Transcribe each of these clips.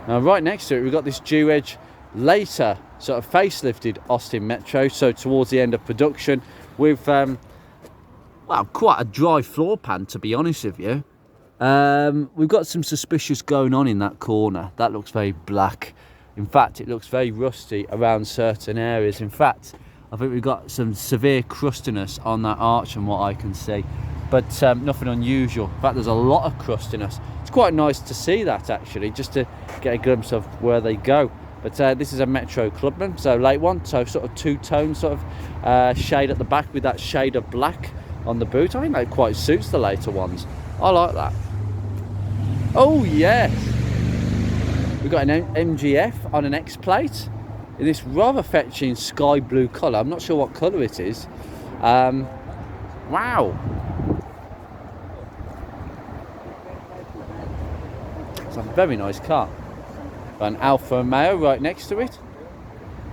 Now right next to it we've got this dual-edge later sort of facelifted Austin Metro, so towards the end of production, with well, quite a dry floor pan, to be honest with you. We've got some suspicious going on in that corner. That looks very black. In fact, it looks very rusty around certain areas. In fact, I think we've got some severe crustiness on that arch from what I can see, but nothing unusual. In fact, there's a lot of crustiness. It's quite nice to see that, actually, just to get a glimpse of where they go. But this is a Metro Clubman, so late one, so sort of two-tone sort of shade at the back with that shade of black on the boot. I think that quite suits the later ones. I like that. Oh yes, we've got an MGF on an X plate in this rather fetching sky blue colour. I'm not sure what colour it is. Wow, it's a very nice car. Got an Alfa Romeo right next to it.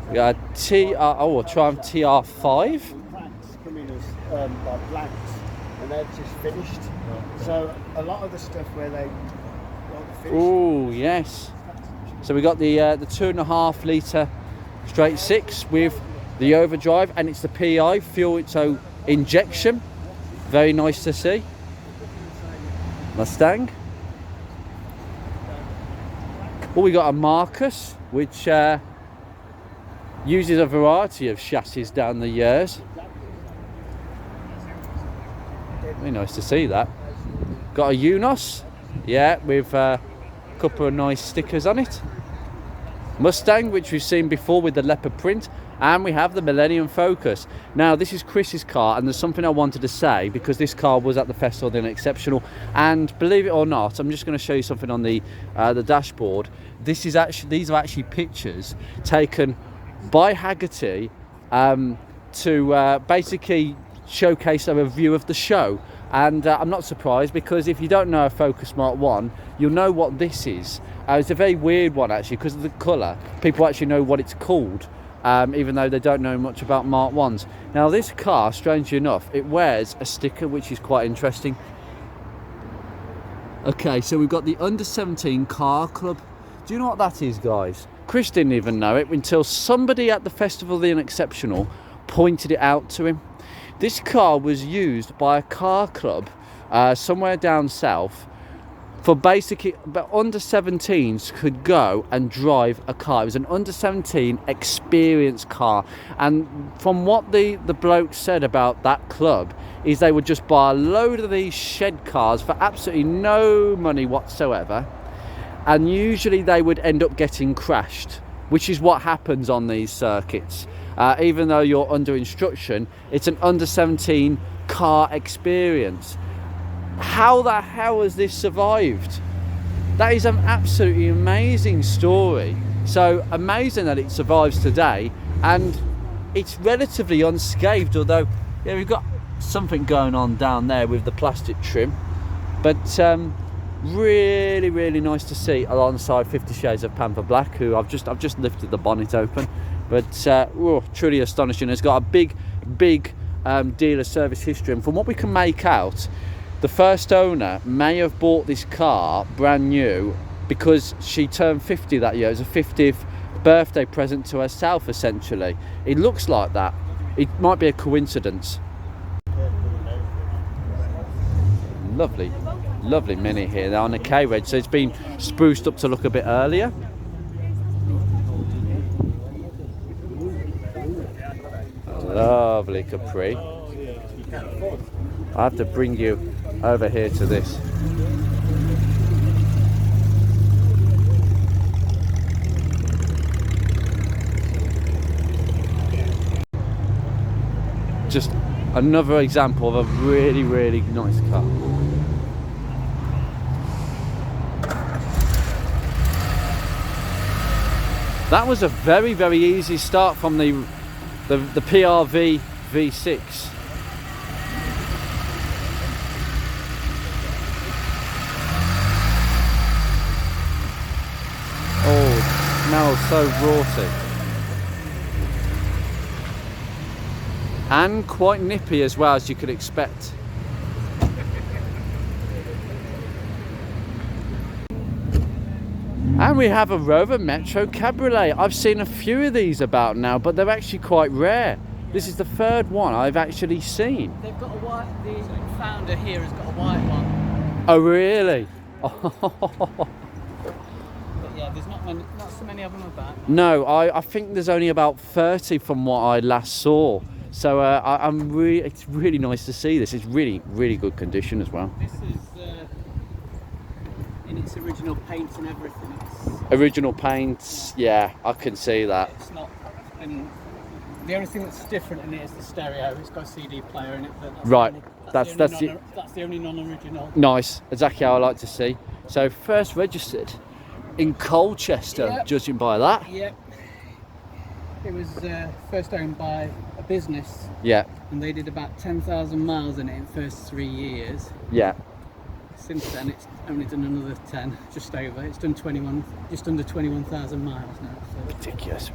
We got a Triumph TR5. Come in as like blanks, and they're just finished. So a lot of the stuff where they oh yes, so we got the 2.5 litre straight six with the overdrive, and it's the PI fuel so injection. Very nice to see. Mustang. Well, we got a Marcus, which uses a variety of chassis down the years. Very nice to see that. Got a Unos, yeah, with a couple of nice stickers on it. Mustang, which we've seen before with the leopard print, and we have the Millennium Focus. Now, this is Chris's car, and there's something I wanted to say, because this car was at the festival doing exceptional, and believe it or not, I'm just going to show you something on the dashboard. These are actually pictures taken by Haggerty to basically showcase a review of the show. And I'm not surprised, because if you don't know a Focus Mark 1, you'll know what this is. It's a very weird one, actually, because of the colour. People actually know what it's called, even though they don't know much about Mark 1s. Now, this car, strangely enough, it wears a sticker, which is quite interesting. Okay, so we've got the Under 17 Car Club. Do you know what that is, guys? Chris didn't even know it until somebody at the Festival of the Unexceptional pointed it out to him. This car was used by a car club somewhere down south for basically, but under 17s could go and drive a car. It was an under 17 experience car, and from what the bloke said about that club is they would just buy a load of these shed cars for absolutely no money whatsoever, and usually they would end up getting crashed, which is what happens on these circuits. Even though you're under instruction, it's an under 17 car experience. How the hell has this survived? That is an absolutely amazing story. So amazing that it survives today, and it's relatively unscathed, although yeah, we've got something going on down there with the plastic trim, but really nice to see alongside 50 Shades of Panther Black, who I've just lifted the bonnet open. But truly astonishing. It's got a big dealer service history, and from what we can make out, the first owner may have bought this car brand new because she turned 50 that year. It was a 50th birthday present to herself, essentially. It looks like that. It might be a coincidence. Lovely Mini here. They're on the K-Reg, so it's been spruced up to look a bit earlier. Lovely Capri. I have to bring you over here to this. Just another example of a really nice car. That was a very easy start from the PRV V6. Oh, it smells so raughty. And quite nippy as well, as you could expect. And we have a Rover Metro Cabriolet. I've seen a few of these about now, but they're actually quite rare. This is the third one I've actually seen. They've got a white, the founder here has got a white one. Oh, really? But yeah, there's not so many of them about. No, I think there's only about 30 from what I last saw. So it's really nice to see this. It's really, really good condition as well. This is in its original paint and everything. Original paints, yeah, I can see that. It's not. The only thing that's different in it is the stereo. It's got a CD player in it. But Right, that's the only non-original. Nice, exactly how I like to see. So first registered in Colchester, Yep. judging by that. Yep. It was first owned by a business, Yeah, and they did about 10,000 miles in it in the first 3 years. yeah. Since then, it's only done another 10, just over. It's done just under 21,000 miles now. So, Ridiculous.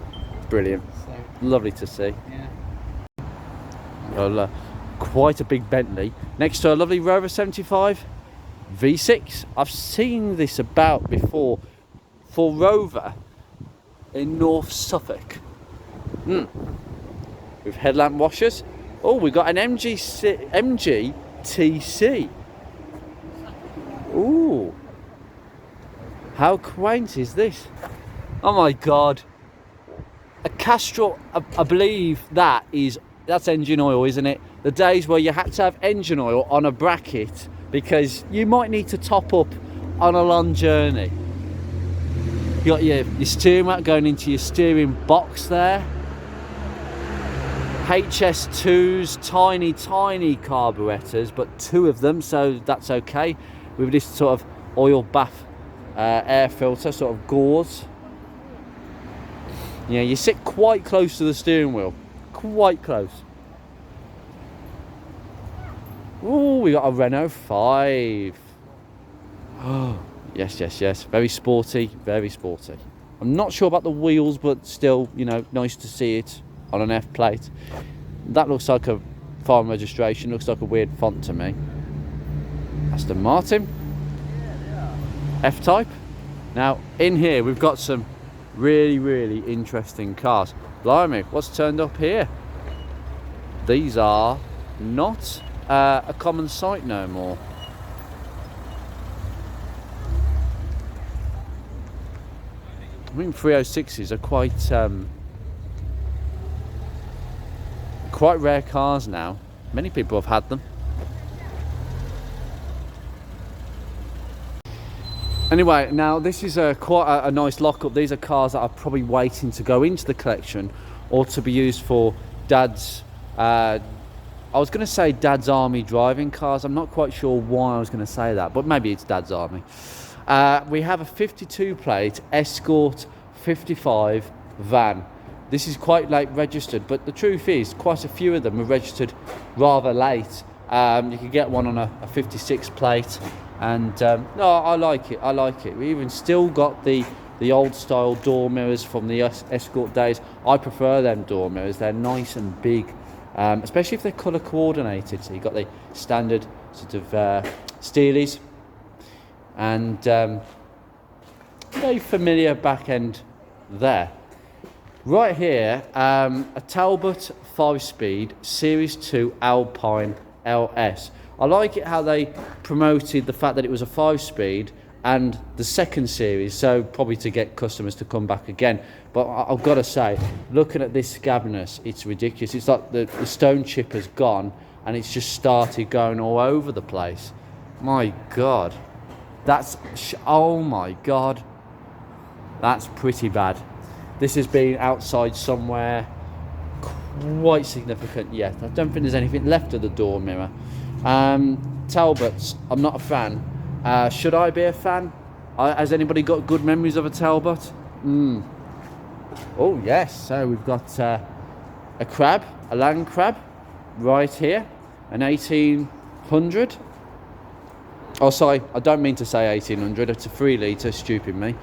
Brilliant. so Lovely to see. yeah. Well, quite a big Bentley. Next to a lovely Rover 75 V6. I've seen this about before for Rover in North Suffolk. With headlamp washers. Oh, we got an MGTC. Ooh. How quaint is this? Oh my God. A Castrol, I believe that's engine oil, isn't it? The days where you had to have engine oil on a bracket because you might need to top up on a long journey. You got your steering wheel going into your steering box there. HS2s, tiny carburetors, but 2 of them, so that's okay. With this sort of oil bath air filter, sort of gauze. Yeah, you sit quite close to the steering wheel. Quite close. Ooh, we got a Renault 5. Oh, yes. Very sporty, very sporty. I'm not sure about the wheels, but still, nice to see it on an F plate. That looks like a foreign registration. Looks like a weird font to me. Aston Martin. F-Type. Now, in here, we've got some really, really interesting cars. Blimey, what's turned up here? These are not a common sight no more. I think 306s are quite rare cars now. Many people have had them. Anyway, now this is quite a nice lockup. These are cars that are probably waiting to go into the collection or to be used for Dad's, I was going to say Dad's Army driving cars. I'm not quite sure why I was going to say that, but maybe it's Dad's Army. We have a 52 plate Escort 55 van. This is quite late registered, but the truth is quite a few of them are registered rather late. You can get one on a 56 plate. And no, I like it. We even still got the old style door mirrors from the Escort days. I prefer them door mirrors. They're nice and big, especially if they're colour coordinated. So you've got the standard sort of Steelies and very familiar back end there. Right here, a Talbot 5-speed Series 2 Alpine LS. I like it how they promoted the fact that it was a 5-speed and the second series, so probably to get customers to come back again. But I've got to say, looking at this scabiness, it's ridiculous. It's like the stone chip has gone and it's just started going all over the place. My God. Oh my God. That's pretty bad. This has been outside somewhere quite significant yet. I don't think there's anything left of the door mirror. Talbots, I'm not a fan. Should I be a fan? Has anybody got good memories of a Talbot? Oh yes, so we've got a crab, a land crab, right here, an 1800. Oh sorry, I don't mean to say 1800, it's a 3 litre, stupid me.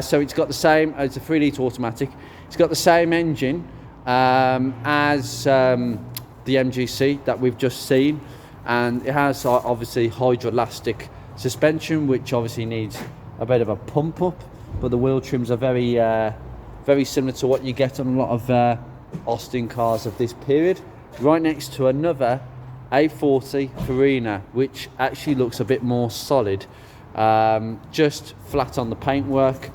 So it's got the same, it's a 3 litre automatic, it's got the same engine as the MGC that we've just seen. And it has obviously hydroelastic suspension, which obviously needs a bit of a pump up, but the wheel trims are very similar to what you get on a lot of Austin cars of this period. Right next to another A40 Farina, which actually looks a bit more solid, just flat on the paintwork.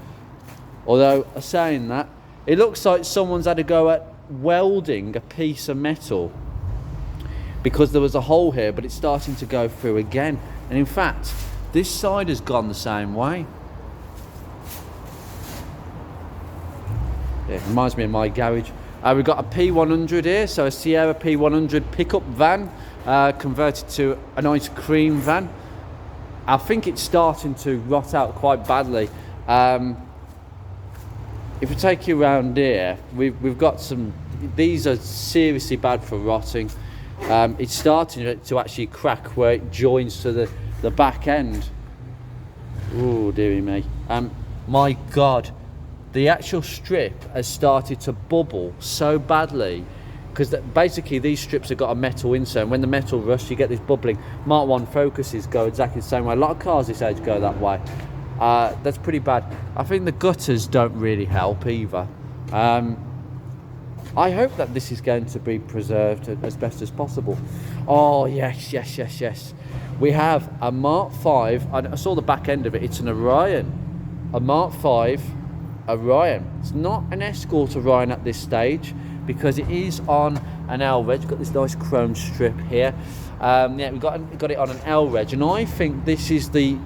Although saying that, it looks like someone's had a go at welding a piece of metal, because there was a hole here, but it's starting to go through again. And in fact, this side has gone the same way. Yeah, it reminds me of my garage. We've got a P100 here, so a Sierra P100 pickup van, converted to an ice cream van. I think it's starting to rot out quite badly. If we take you around here, we've got some, these are seriously bad for rotting. It's starting to actually crack where it joins to the back end. Oh, dearie me. My God, the actual strip has started to bubble so badly, because basically these strips have got a metal insert, and when the metal rusts, you get this bubbling. Mark 1 Focuses go exactly the same way. A lot of cars this age go that way. That's pretty bad. I think the gutters don't really help either. I hope that this is going to be preserved as best as possible. Oh, yes. We have a Mark 5. I saw the back end of it. It's an Orion. A Mark 5 Orion. It's not an Escort Orion at this stage, because it is on an L-Reg. Got this nice chrome strip here. Yeah, we got it on an L-Reg, and I think this is the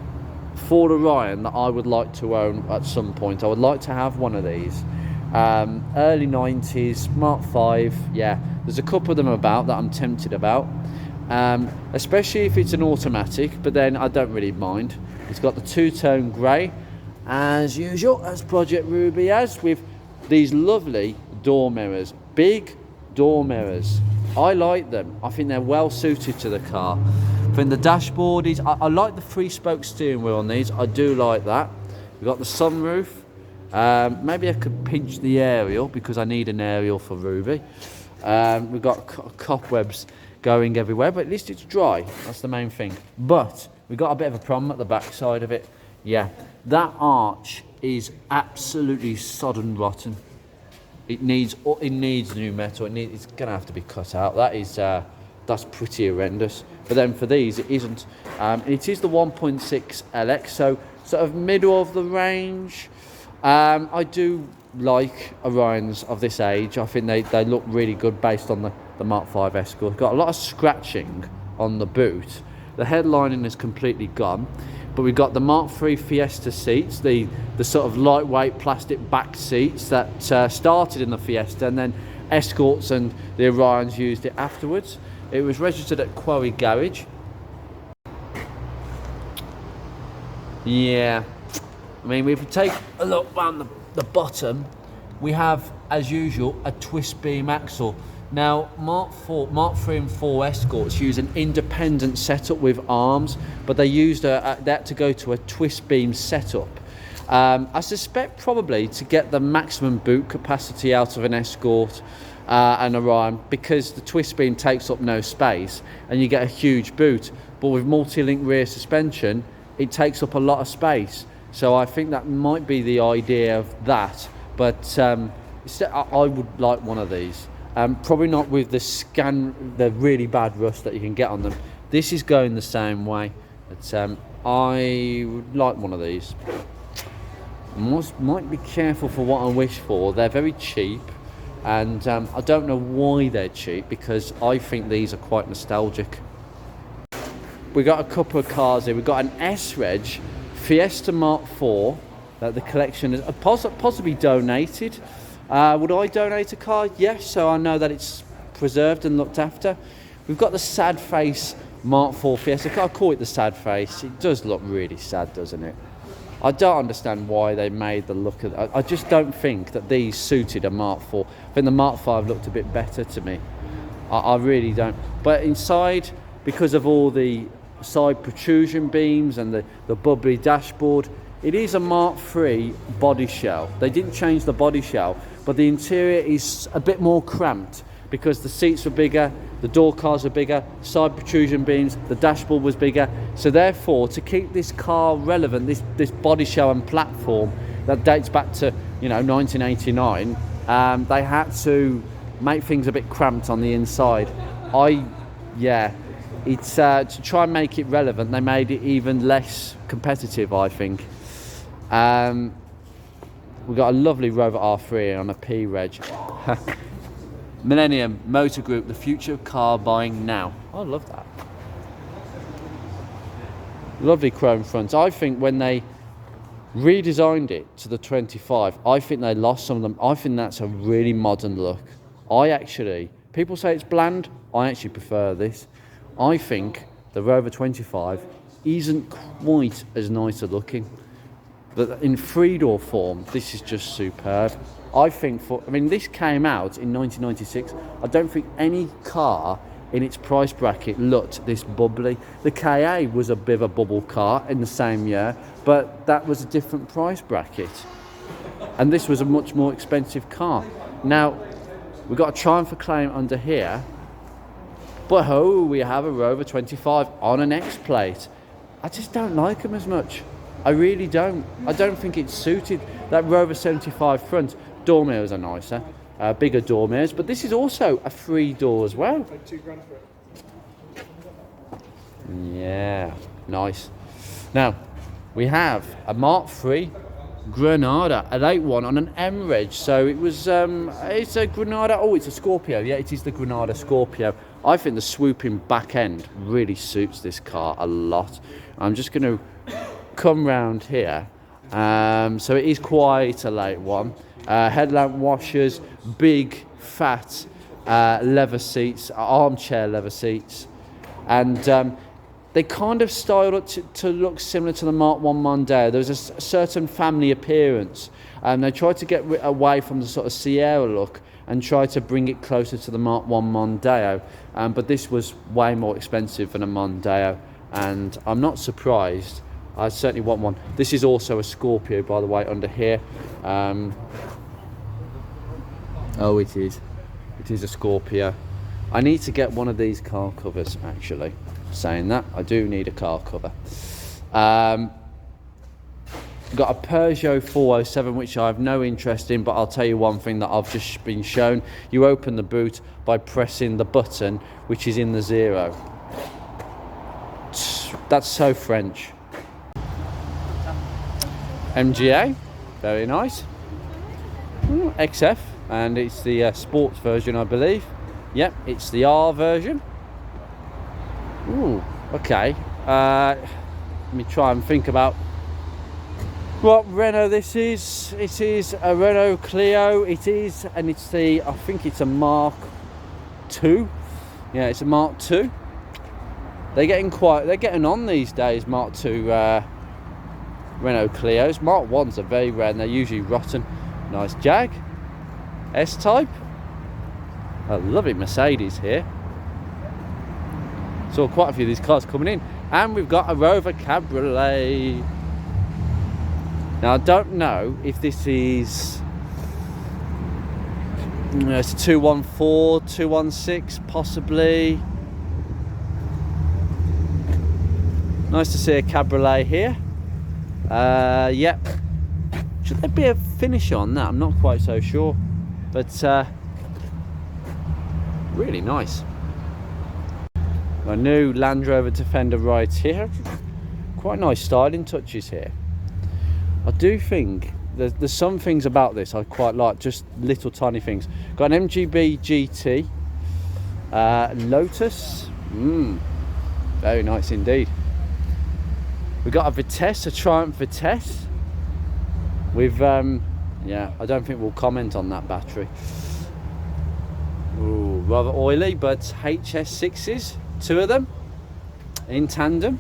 Ford Orion that I would like to own at some point. I would like to have one of these. Early 90s, Mark 5, yeah. There's a couple of them about that I'm tempted about. Especially if it's an automatic, but then I don't really mind. It's got the two-tone grey, as usual, as Project Ruby has, with these lovely door mirrors. Big door mirrors. I like them. I think they're well suited to the car. Then the dashboard is, I like the 3-spoke steering wheel on these. I do like that. We've got the sunroof. Maybe I could pinch the aerial, because I need an aerial for Ruby. We've got cobwebs going everywhere, but at least it's dry. That's the main thing. But we've got a bit of a problem at the back side of it. Yeah, that arch is absolutely sodden rotten. It needs new metal. It's going to have to be cut out. That's pretty horrendous. But then for these, it isn't. It is the 1.6 LX, so sort of middle of the range. I do like Orions of this age. I think they look really good based on the Mark 5 Escort. Got a lot of scratching on the boot. The headlining is completely gone. But we've got the Mark 3 Fiesta seats, the sort of lightweight plastic back seats that started in the Fiesta, and then Escorts and the Orions used it afterwards. It was registered at Quarry Garage. Yeah, I mean, if we take a look around the bottom, we have, as usual, a twist beam axle. Now, Mark 3 and 4 Escorts use an independent setup with arms, but they used that to go to a twist beam setup. I suspect probably to get the maximum boot capacity out of an Escort and Orion, because the twist beam takes up no space and you get a huge boot. But with multi-link rear suspension, it takes up a lot of space. So I think that might be the idea of that. But I would like one of these. Probably not with the really bad rust that you can get on them. This is going the same way. But I would like one of these. Might be careful for what I wish for. They're very cheap, and I don't know why they're cheap, because I think these are quite nostalgic. We got a couple of cars here. We've got an S-Reg Fiesta Mark IV that the collection has possibly donated. Would I donate a car? Yes, so I know that it's preserved and looked after. We've got the sad face Mark IV Fiesta. I call it the sad face. It does look really sad, doesn't it? I don't understand why they made the look of it. I just don't think that these suited a Mark IV. I think the Mark V looked a bit better to me. I really don't. But inside, because of all the side protrusion beams and the bubbly dashboard, it is a Mark III body shell. They didn't change the body shell, but the interior is a bit more cramped, because the seats were bigger, the door cars were bigger, side protrusion beams, the dashboard was bigger. So therefore, to keep this car relevant, this body shell and platform, that dates back to 1989. They had to make things a bit cramped on the inside. It's to try and make it relevant. They made it even less competitive, I think. We've got a lovely Rover R3 on a P reg. Millennium Motor Group, the future of car buying now. I love that. Lovely chrome fronts. I think when they redesigned it to the 25, I think they lost some of them. I think that's a really modern look. People say it's bland. I actually prefer this. I think the Rover 25 isn't quite as nice looking. But in three-door form, this is just superb. This came out in 1996. I don't think any car in its price bracket looked this bubbly. The KA was a bit of a bubble car in the same year, but that was a different price bracket. And this was a much more expensive car. Now, we've got a Triumph claim under here, but we have a Rover 25 on an X plate. I just don't like them as much. I really don't. I don't think it's suited. That Rover 75 front, door mirrors are nicer, bigger door mirrors, but this is also a 3-door as well. Like $2,000 for it. Yeah, nice. Now, we have a Mark III Granada, a late one on an M reg. So it was, it's a Granada. Oh, it's a Scorpio. Yeah, it is the Granada Scorpio. I think the swooping back end really suits this car a lot. I'm just going to come round here. So it is quite a late one. Headlamp washers, big fat leather seats, armchair leather seats, and they kind of styled it to look similar to the Mark I Mondeo. There was a certain family appearance, and they tried to get away from the sort of Sierra look and try to bring it closer to the Mark I Mondeo. But this was way more expensive than a Mondeo, and I'm not surprised. I certainly want one. This is also a Scorpio, by the way, under here. Oh, it is. It is a Scorpio. I need to get one of these car covers, actually. Saying that, I do need a car cover. Got a Peugeot 407, which I have no interest in, but I'll tell you one thing that I've just been shown. You open the boot by pressing the button, which is in the 0. That's so French. MGA, very nice. XF, and it's the sports version, I believe. Yep, it's the R version. Ooh, okay. Let me try and think about what Renault this is. It is a Renault Clio. It is, and it's the, I think it's a Mark II. Yeah, it's a Mark II. They're getting on these days, Mark II Renault Clios. Mark 1s are very rare and they're usually rotten. Nice Jag. S-Type. A lovely Mercedes here. Saw quite a few of these cars coming in. And we've got a Rover Cabriolet. Now I don't know if this is... it's a 214, 216 possibly. Nice to see a Cabriolet here. Yep. Should there be a finish on that? I'm not quite so sure. But really nice. My new Land Rover Defender right here. Quite nice styling touches here. I do think there's some things about this I quite like, just little tiny things. Got an MGB GT. Lotus. Very nice indeed. We've got a Vitesse, a Triumph Vitesse. With, yeah, I don't think we'll comment on that battery. Ooh, rather oily, but HS6s, 2 of them, in tandem.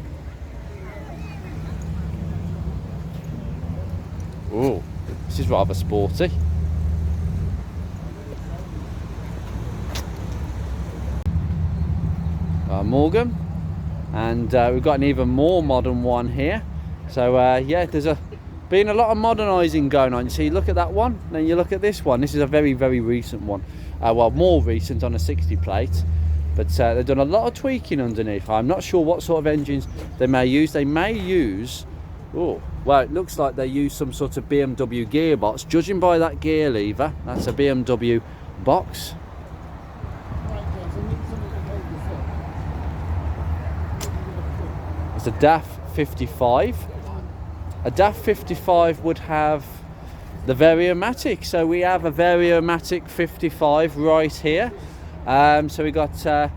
Ooh, this is rather sporty. Morgan. And we've got an even more modern one here. So yeah, there's been a lot of modernising going on. So you look at that one, then you look at this one. This is a very, very recent one. Well, more recent on a 60 plate. But they've done a lot of tweaking underneath. I'm not sure what sort of engines they may use. They may use Oh, well, it looks like they use some sort of BMW gearbox. Judging by that gear lever, that's a BMW box. It's a DAF 55. A DAF 55 would have the Variomatic. So we have a Variomatic 55 right here. So we got, I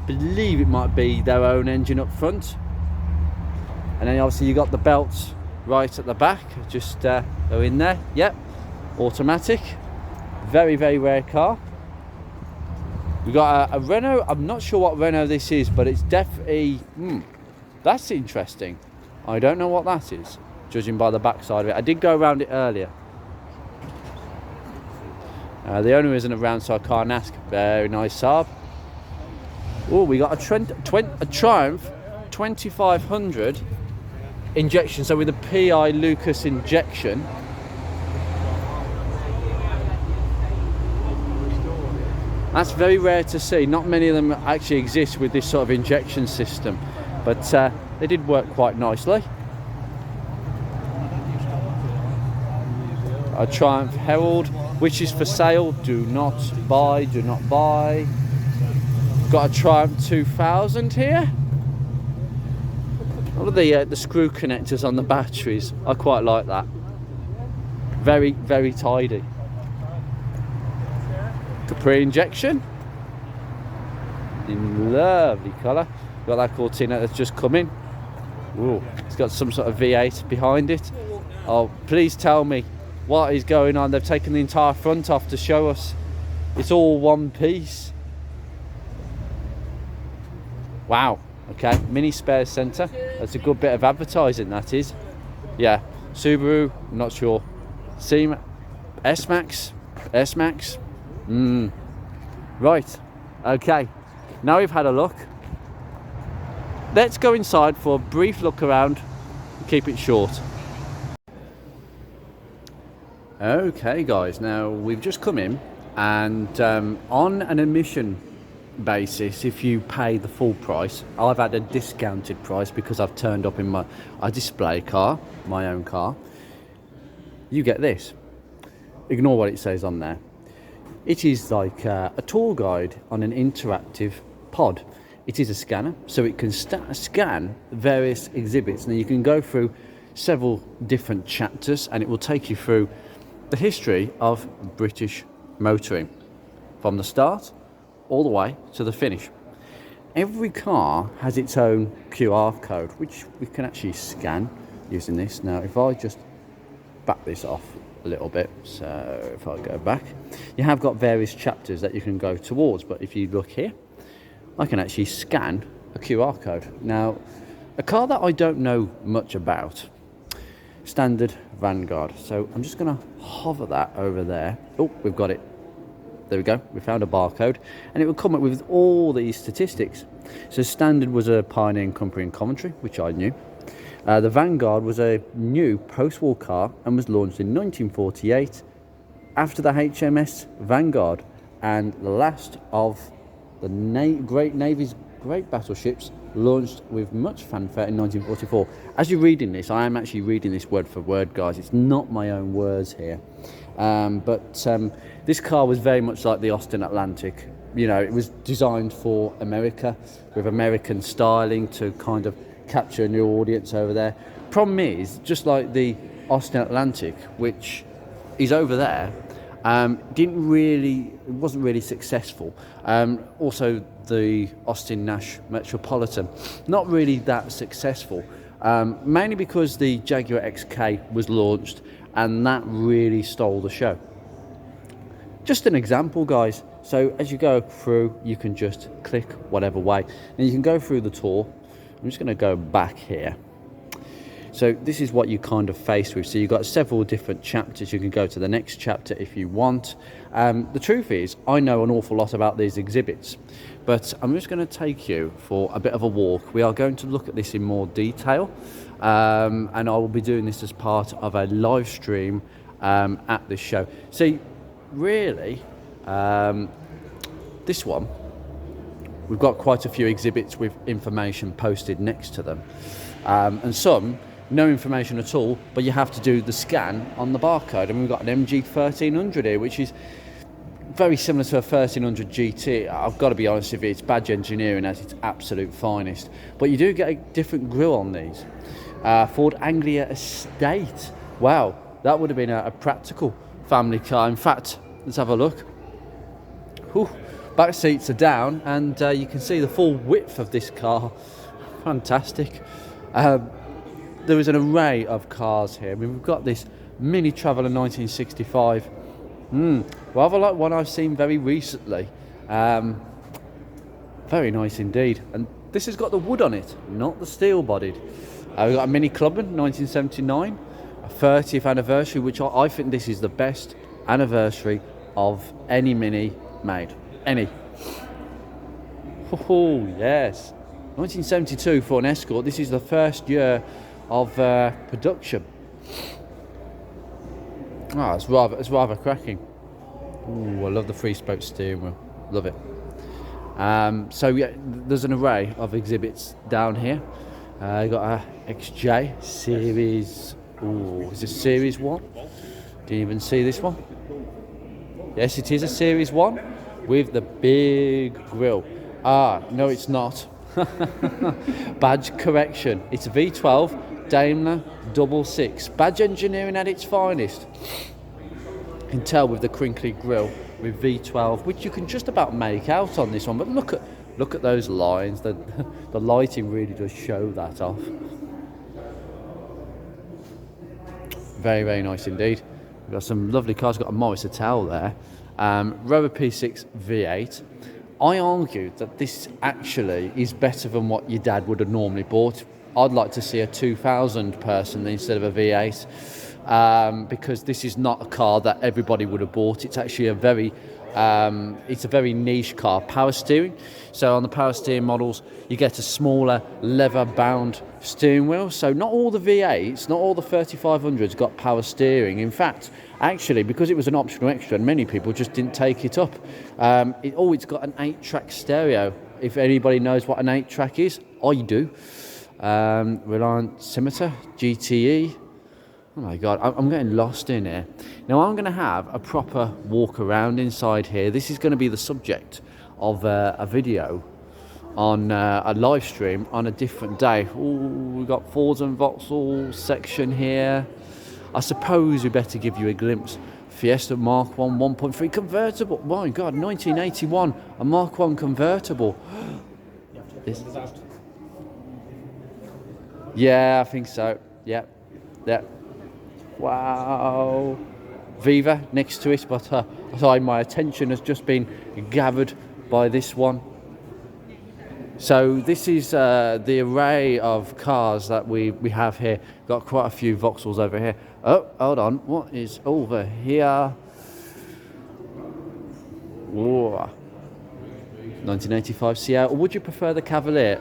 believe it might be their own engine up front. And then obviously you got the belts right at the back, just go in there. Yep, automatic. Very, very rare car. We got a Renault. I'm not sure what Renault this is, but it's definitely, that's interesting. I don't know what that is, judging by the backside of it. I did go around it earlier. The owner isn't around, so I can't ask. Very nice Saab. Oh, we got a Triumph 2500 injection, so with a PI Lucas injection. That's very rare to see. Not many of them actually exist with this sort of injection system, but they did work quite nicely. A Triumph Herald, which is for sale. Do not buy, do not buy. Got a Triumph 2000 here. All of the screw connectors on the batteries, I quite like that. Very, very tidy. Capri injection in lovely colour. Got that Cortina that's just come in. Ooh, it's got some sort of V8 behind it. Oh, please tell me what is going on. They've taken the entire front off to show us. It's all one piece. Wow. Okay, mini spare centre. That's a good bit of advertising, that is. Yeah, Subaru, I'm not sure. S-Max. Right, okay. Now we've had a look. Let's go inside for a brief look around. Keep it short. Okay, guys. Now we've just come in, and on an admission basis, if you pay the full price, I've had a discounted price because I've turned up in a display car, my own car. You get this. Ignore what it says on there. It is like a tour guide on an interactive pod. It is a scanner, so it can scan various exhibits. Now you can go through several different chapters, and it will take you through the history of British motoring from the start all the way to the finish. Every car has its own QR code, which we can actually scan using this. Now, if I just back this off a little bit, so if I go back, you have got various chapters that you can go towards, but if you look here, I can actually scan a QR code. Now, a car that I don't know much about, standard Vanguard. So I'm just going to hover that over there. Oh, we've got it. There we go, we found a barcode, and it will come up with all these statistics. So standard was a pioneering company in Coventry, which I knew. The Vanguard was a new post-war car and was launched in 1948 after the HMS Vanguard, and the last of the Great Navy's great battleships, launched with much fanfare in 1944. As you're reading this, I am actually reading this word for word, guys. It's not my own words here. This car was very much like the Austin Atlantic. You know, it was designed for America with American styling to kind of capture a new audience over there. Problem is, just like the Austin Atlantic, which is over there, it wasn't really successful. Also, the Austin Nash Metropolitan, not really that successful, mainly because the Jaguar XK was launched, and that really stole the show. Just an example, guys. So as you go through, you can just click whatever way. Now you can go through the tour. I'm just going to go back here. So this is what you kind of face with. So you've got several different chapters. You can go to the next chapter if you want. The truth is, I know an awful lot about these exhibits, but I'm just going to take you for a bit of a walk. We are going to look at this in more detail, and I will be doing this as part of a live stream at this show. See, really, this one, we've got quite a few exhibits with information posted next to them, and some no information at all, but you have to do the scan on the barcode. And we've got an MG 1300 here, which is very similar to a 1300 GT. I've got to be honest with you, it's badge engineering at its absolute finest. But you do get a different grille on these. Ford Anglia Estate. Wow, that would have been a practical family car. In fact, let's have a look. Whew. Back seats are down, and you can see the full width of this car. Fantastic. There is an array of cars here. I mean, we've got this Mini Traveller 1965. Rather like one I've seen very recently. Very nice indeed. And this has got the wood on it, not the steel bodied. We've got a Mini Clubman 1979, a 30th anniversary, which I think this is the best anniversary of any Mini made. Any. Oh yes. 1972 for an Escort. This is the first year of production. It's rather cracking. Ooh, I love the 3-spoke steering wheel. Love it. So yeah, there's an array of exhibits down here. You got a XJ Series. Ooh, is this Series 1? Didn't even see this one. Yes, it is a Series 1 with the big grille. No, it's not. Badge correction. It's a V12 Daimler 66. Badge engineering at its finest. You can tell with the crinkly grille with V12, which you can just about make out on this one. But look at those lines. The lighting really does show that off. Very, very nice indeed. We've got some lovely cars. We've got a Morris Attell there. Rover P6 V8. I argue that this actually is better than what your dad would have normally bought. I'd like to see a 2000 personally instead of a V8, because this is not a car that everybody would have bought. It's actually a very niche car. Power steering. So on the power steering models, you get a smaller leather-bound steering wheel. So not all the V8s, not all the 3500s got power steering. In fact, actually, because it was an optional extra, and many people just didn't take it up. It's got an 8-track stereo. If anybody knows what an 8-track is, I do. Reliant Scimitar GTE. Oh my god, I'm getting lost in here. Now I'm going to have a proper walk around inside here. This is going to be the subject of a video on a live stream on a different day. Ooh, we've got Fords and Vauxhall section here. I suppose we better give you a glimpse. Fiesta Mark 1 1.3 convertible. My god, 1981, a Mark 1 convertible. Yeah, I think so. Yeah. Wow. Viva next to it, but my attention has just been gathered by this one. So this is the array of cars that we have here. Got quite a few Vauxhalls over here. Oh, hold on. What is over here? Whoa. 1985 Sierra. Or would you prefer the Cavalier?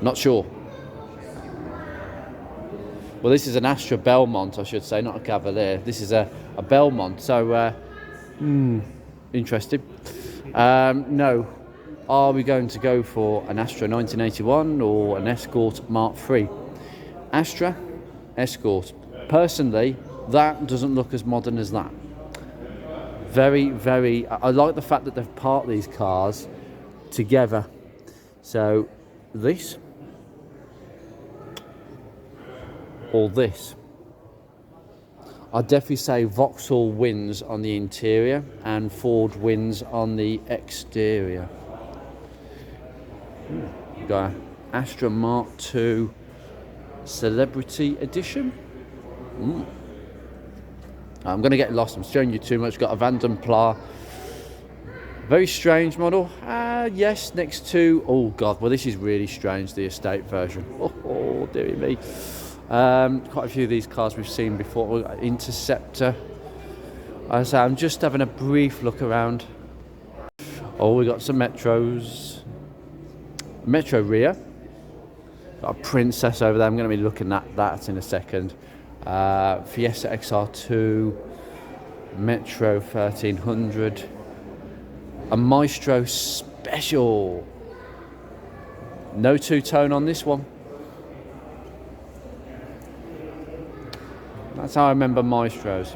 Not sure. Well, this is an Astra Belmont, I should say, not a Cavalier. This is a Belmont. So, interesting. No. Are we going to go for an Astra 1981 or an Escort Mark III? Astra, Escort. Personally, that doesn't look as modern as that. Very, very... I like the fact that they've parked these cars together. So, this... or this. I'd definitely say Vauxhall wins on the interior and Ford wins on the exterior. We've got an Astra Mark II Celebrity Edition. I'm going to get lost. I'm showing you too much. Got a Vanden Plas. Very strange model. Yes, next to... Oh, God. Well, this is really strange, the estate version. Oh dearie me. Quite a few of these cars we've seen before. We've got Interceptor. As I'm just having a brief look around. Oh, we got some Metros. Metro rear. Got a Princess over there. I'm going to be looking at that in a second. Fiesta XR2. Metro 1300. A Maestro Special. No two-tone on this one. That's how I remember Maestros.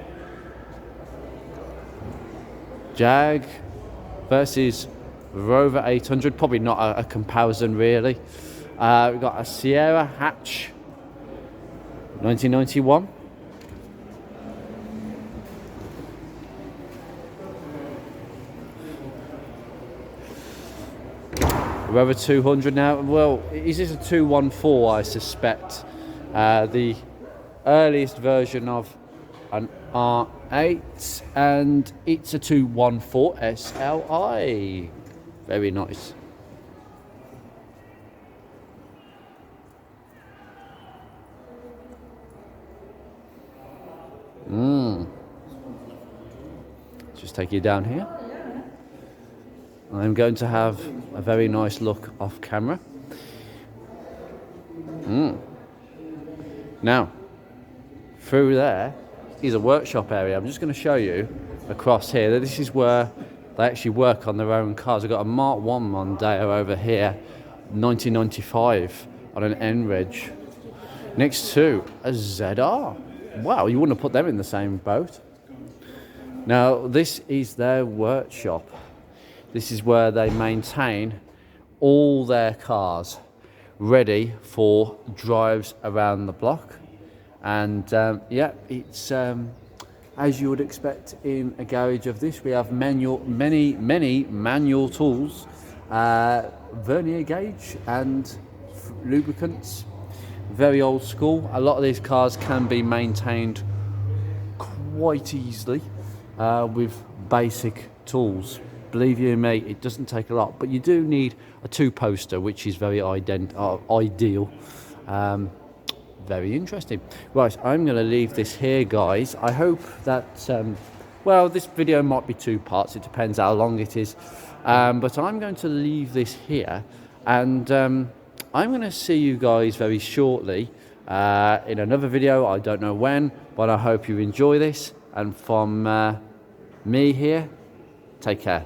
Jag versus Rover 800. Probably not a comparison really. We've got a Sierra hatch, 1991. Rover 200 now. Well, is this a 214? I suspect. The earliest version of an R8, and it's a 214 SLI. Very nice. Just take you down here. I'm going to have a very nice look off camera. Now, through there is a workshop area. I'm just going to show you across here. This is where they actually work on their own cars. I've got a Mark 1 Mondeo over here, 1995 on an N-Reg, next to a ZR. Wow, you wouldn't have put them in the same boat. Now, this is their workshop. This is where they maintain all their cars ready for drives around the block. And yeah, it's as you would expect in a garage of this. We have many manual tools, vernier gauge and lubricants. Very old school. A lot of these cars can be maintained quite easily with basic tools. Believe you me, it doesn't take a lot, but you do need a two-poster, which is very ideal. Very interesting. Right, I'm going to leave this here, guys. I hope that, well, this video might be two parts. It depends how long it is. But I'm going to leave this here, and I'm going to see you guys very shortly in another video. I don't know when, but I hope you enjoy this. And from me here, take care.